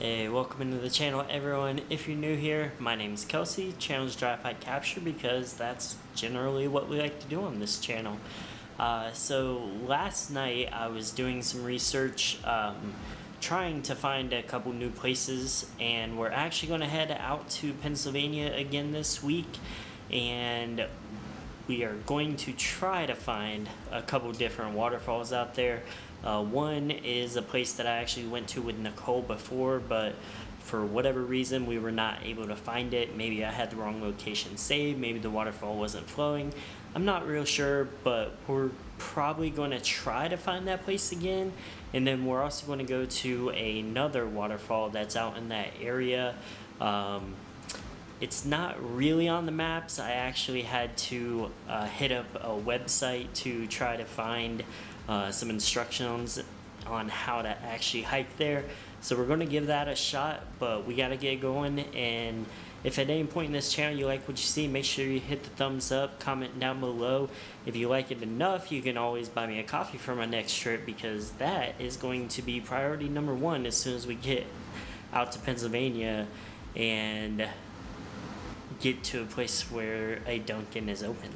Hey, welcome into the channel everyone. If you're new here, my name is Kelsey. Channel's Drive-By Capture because that's generally what we like to do on this channel. So last night I was doing some research, trying to find a couple new places, and we're actually going to head out to Pennsylvania again this week, and we are going to try to find a couple different waterfalls out there. One is a place that I actually went to with Nicole before, but for whatever reason we were not able to find it. Maybe I had the wrong location saved, maybe the waterfall wasn't flowing. I'm not real sure, but we're probably going to try to find that place again. And then we're also going to go to another waterfall that's out in that area. It's not really on the maps. I actually had to hit up a website to try to find some instructions on how to actually hike there. So we're going to give that a shot, but we got to get going. And if at any point in this channel you like what you see, make sure you hit the thumbs up, comment down below. If you like it enough, you can always buy me a coffee for my next trip, because that is going to be priority number one as soon as we get out to Pennsylvania and get to a place where a Dunkin' is open.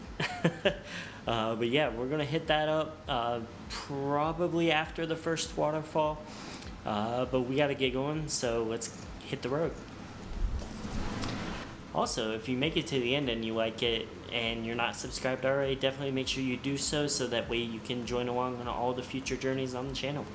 But yeah, we're gonna hit that up probably after the first waterfall, but we gotta get going, so let's hit the road. Also, if you make it to the end and you like it and you're not subscribed already, definitely make sure you do so, so that way you can join along on all the future journeys on the channel.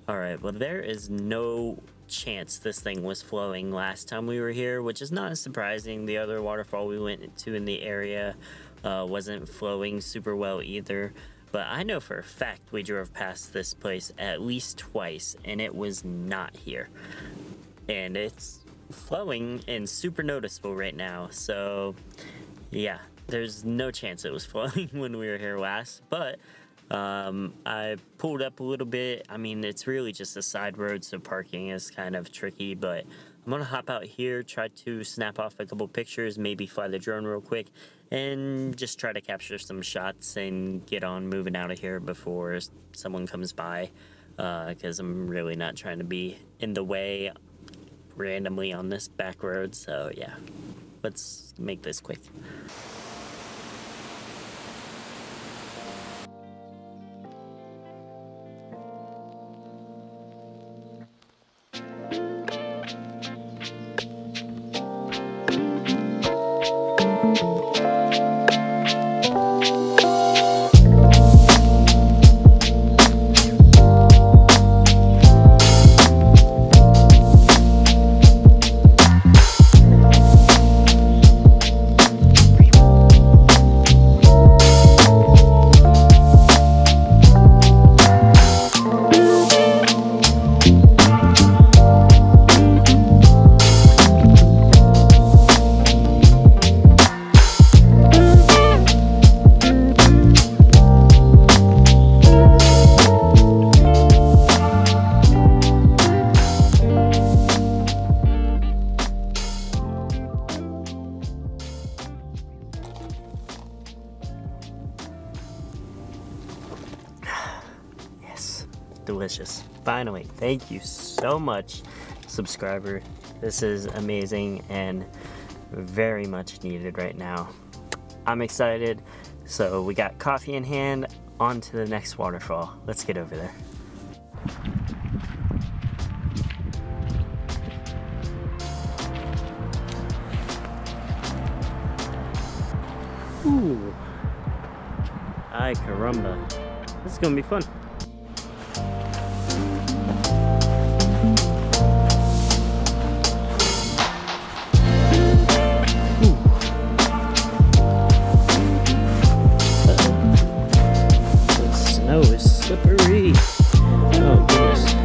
Alright, well, there is no chance this thing was flowing last time we were here, which is not surprising. The other waterfall we went to in the area wasn't flowing super well either, but I know for a fact we drove past this place at least twice and it was not here, and it's flowing and super noticeable right now. So yeah, there's no chance it was flowing when we were here last. But I pulled up a little bit. I mean, it's really just a side road, so parking is kind of tricky, but I'm gonna hop out here, try to snap off a couple pictures, maybe fly the drone real quick, and just try to capture some shots and get on moving out of here before someone comes by, because I'm really not trying to be in the way randomly on this back road. So yeah, let's make this quick. Delicious. Finally, thank you so much, subscriber. This is amazing and very much needed right now. I'm excited. So we got coffee in hand, on to the next waterfall. Let's get over there. Ooh. Ay caramba. This is gonna be fun. Oh, it's slippery. Oh, goodness.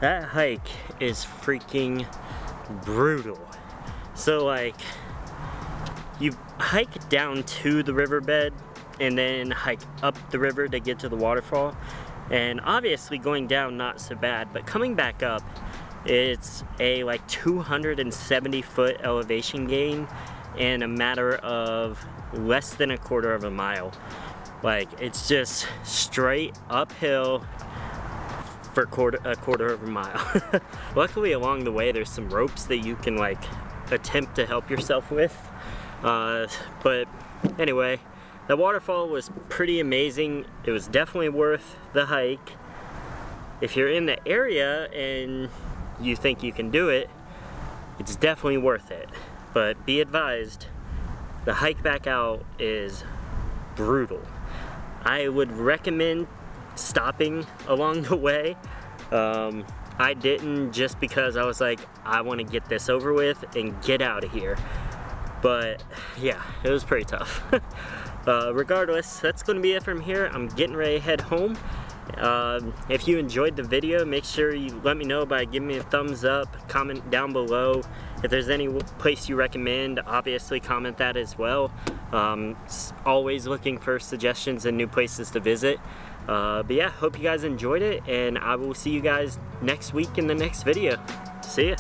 That hike is freaking brutal. So like, you hike down to the riverbed and then hike up the river to get to the waterfall. And obviously going down not so bad, but coming back up, it's a like 270-foot elevation gain in a matter of less than a quarter of a mile. Like, it's just straight uphill for a quarter of a mile. Luckily along the way there's some ropes that you can like attempt to help yourself with. But anyway, the waterfall was pretty amazing. It was definitely worth the hike. If you're in the area and you think you can do it, it's definitely worth it. But be advised, the hike back out is brutal. I would recommend stopping along the way. I didn't, just because I was like, I want to get this over with and get out of here. But yeah, it was pretty tough. Regardless, that's going to be it from here. I'm getting ready to head home. If you enjoyed the video, make sure you let me know by giving me a thumbs up, comment down below. If there's any place you recommend, obviously comment that as well. Always looking for suggestions and new places to visit. But yeah, hope you guys enjoyed it, and I will see you guys next week in the next video. See ya.